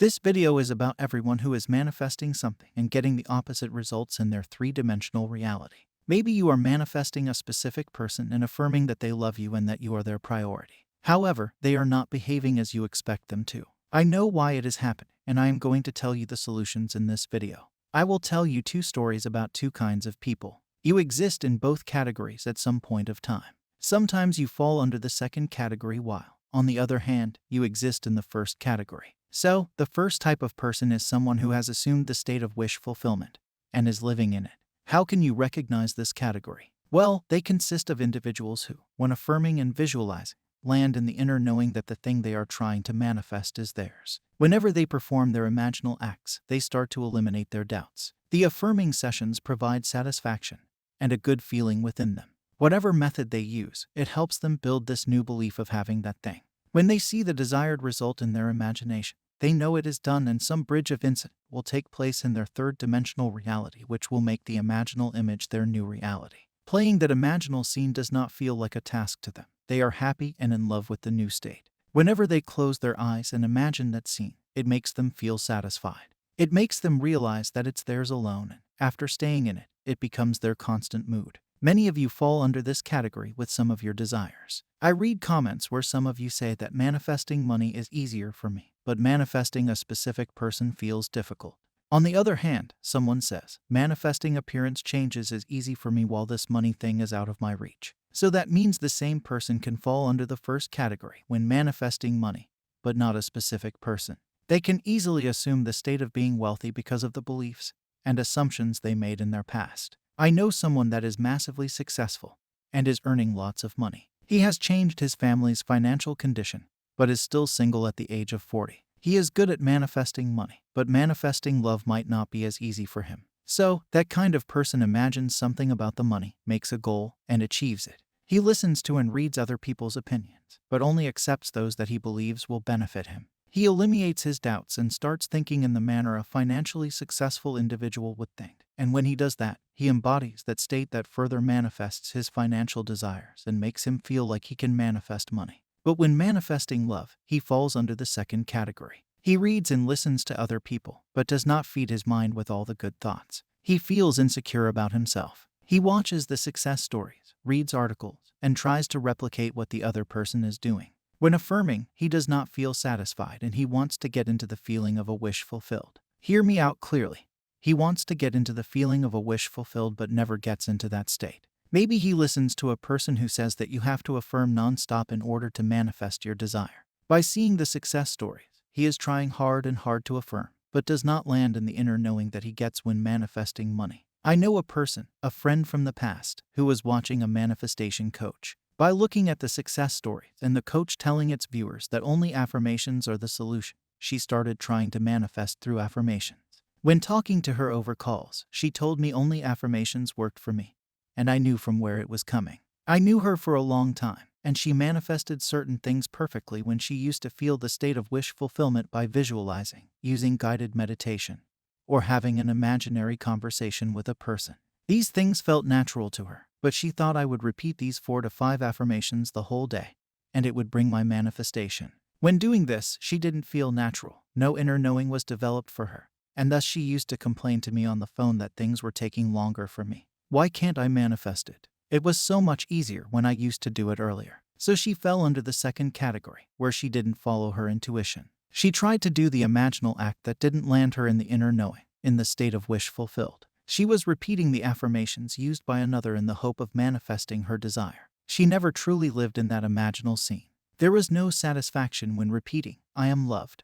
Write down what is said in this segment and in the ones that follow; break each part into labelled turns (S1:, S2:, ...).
S1: This video is about everyone who is manifesting something and getting the opposite results in their three-dimensional reality. Maybe you are manifesting a specific person and affirming that they love you and that you are their priority. However, they are not behaving as you expect them to. I know why it is happening, and I am going to tell you the solutions in this video. I will tell you two stories about two kinds of people. You exist in both categories at some point of time. Sometimes you fall under the second category while, on the other hand, you exist in the first category. So, the first type of person is someone who has assumed the state of wish fulfillment and is living in it. How can you recognize this category? Well, they consist of individuals who, when affirming and visualizing, land in the inner knowing that the thing they are trying to manifest is theirs. Whenever they perform their imaginal acts, they start to eliminate their doubts. The affirming sessions provide satisfaction and a good feeling within them. Whatever method they use, it helps them build this new belief of having that thing. When they see the desired result in their imagination, they know it is done, and some bridge of incident will take place in their third-dimensional reality, which will make the imaginal image their new reality. Playing that imaginal scene does not feel like a task to them. They are happy and in love with the new state. Whenever they close their eyes and imagine that scene, it makes them feel satisfied. It makes them realize that it's theirs alone, and after staying in it, it becomes their constant mood. Many of you fall under this category with some of your desires. I read comments where some of you say that manifesting money is easier for me, but manifesting a specific person feels difficult. On the other hand, someone says, manifesting appearance changes is easy for me while this money thing is out of my reach. So that means the same person can fall under the first category when manifesting money, but not a specific person. They can easily assume the state of being wealthy because of the beliefs and assumptions they made in their past. I know someone that is massively successful and is earning lots of money. He has changed his family's financial condition, but is still single at the age of 40. He is good at manifesting money, but manifesting love might not be as easy for him. So, that kind of person imagines something about the money, makes a goal, and achieves it. He listens to and reads other people's opinions, but only accepts those that he believes will benefit him. He eliminates his doubts and starts thinking in the manner a financially successful individual would think. And when he does that, he embodies that state that further manifests his financial desires and makes him feel like he can manifest money. But when manifesting love, he falls under the second category. He reads and listens to other people, but does not feed his mind with all the good thoughts. He feels insecure about himself. He watches the success stories, reads articles, and tries to replicate what the other person is doing. When affirming, he does not feel satisfied and he wants to get into the feeling of a wish fulfilled. Hear me out clearly. He wants to get into the feeling of a wish fulfilled but never gets into that state. Maybe he listens to a person who says that you have to affirm non-stop in order to manifest your desire. By seeing the success stories, he is trying hard and hard to affirm, but does not land in the inner knowing that he gets when manifesting money. I know a person, a friend from the past, who was watching a manifestation coach. By looking at the success stories and the coach telling its viewers that only affirmations are the solution, she started trying to manifest through affirmations. When talking to her over calls, she told me only affirmations worked for me, and I knew from where it was coming. I knew her for a long time, and she manifested certain things perfectly when she used to feel the state of wish fulfillment by visualizing, using guided meditation, or having an imaginary conversation with a person. These things felt natural to her, but she thought I would repeat these 4 to 5 affirmations the whole day, and it would bring my manifestation. When doing this, she didn't feel natural. No inner knowing was developed for her, and thus she used to complain to me on the phone that things were taking longer for me. Why can't I manifest it? It was so much easier when I used to do it earlier. So she fell under the second category, where she didn't follow her intuition. She tried to do the imaginal act that didn't land her in the inner knowing, in the state of wish fulfilled. She was repeating the affirmations used by another in the hope of manifesting her desire. She never truly lived in that imaginal scene. There was no satisfaction when repeating, I am loved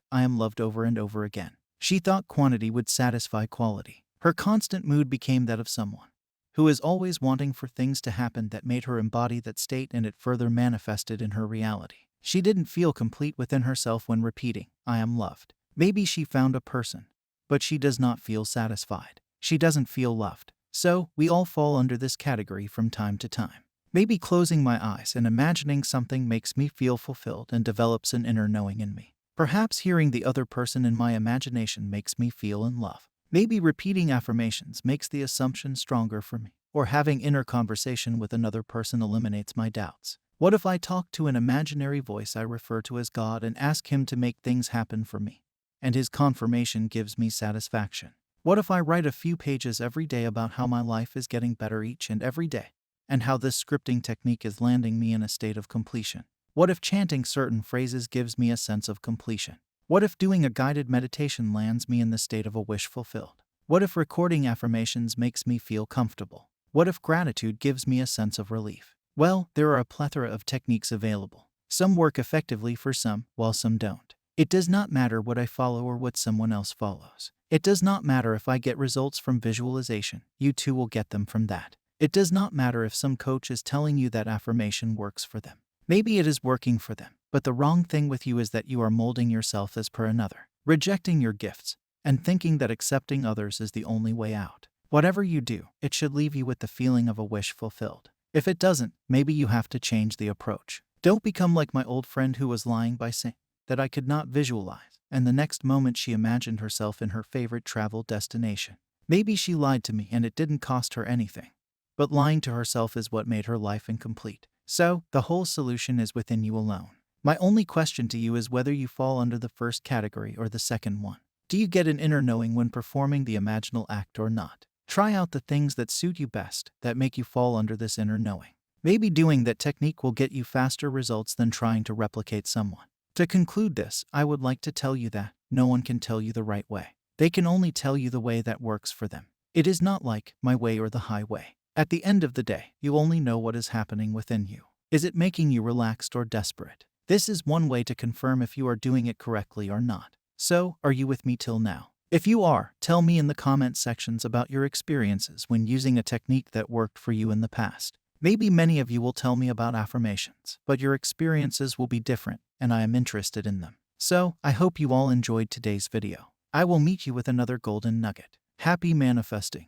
S1: over and over again. She thought quantity would satisfy quality. Her constant mood became that of someone who is always wanting for things to happen that made her embody that state, and it further manifested in her reality. She didn't feel complete within herself when repeating, I am loved. Maybe she found a person, but she does not feel satisfied. She doesn't feel loved. So, we all fall under this category from time to time. Maybe closing my eyes and imagining something makes me feel fulfilled and develops an inner knowing in me. Perhaps hearing the other person in my imagination makes me feel in love. Maybe repeating affirmations makes the assumption stronger for me, or having inner conversation with another person eliminates my doubts. What if I talk to an imaginary voice I refer to as God and ask him to make things happen for me? and his confirmation gives me satisfaction. What if I write a few pages every day about how my life is getting better each and every day, and how this scripting technique is landing me in a state of completion? What if chanting certain phrases gives me a sense of completion? What if doing a guided meditation lands me in the state of a wish fulfilled? What if recording affirmations makes me feel comfortable? What if gratitude gives me a sense of relief? Well, there are a plethora of techniques available. Some work effectively for some, while some don't. It does not matter what I follow or what someone else follows. It does not matter if I get results from visualization, you too will get them from that. It does not matter if some coach is telling you that affirmation works for them. Maybe it is working for them, but the wrong thing with you is that you are molding yourself as per another, rejecting your gifts, and thinking that accepting others is the only way out. Whatever you do, it should leave you with the feeling of a wish fulfilled. If it doesn't, maybe you have to change the approach. Don't become like my old friend who was lying by saying that I could not visualize, and the next moment she imagined herself in her favorite travel destination. Maybe she lied to me and it didn't cost her anything. But lying to herself is what made her life incomplete. So, the whole solution is within you alone. My only question to you is whether you fall under the first category or the second one. Do you get an inner knowing when performing the imaginal act or not? Try out the things that suit you best, that make you fall under this inner knowing. Maybe doing that technique will get you faster results than trying to replicate someone. To conclude this, I would like to tell you that no one can tell you the right way. They can only tell you the way that works for them. It is not like my way or the highway. At the end of the day, you only know what is happening within you. Is it making you relaxed or desperate? This is one way to confirm if you are doing it correctly or not. So, are you with me till now? If you are, tell me in the comment sections about your experiences when using a technique that worked for you in the past. Maybe many of you will tell me about affirmations, but your experiences will be different, and I am interested in them. So, I hope you all enjoyed today's video. I will meet you with another golden nugget. Happy manifesting!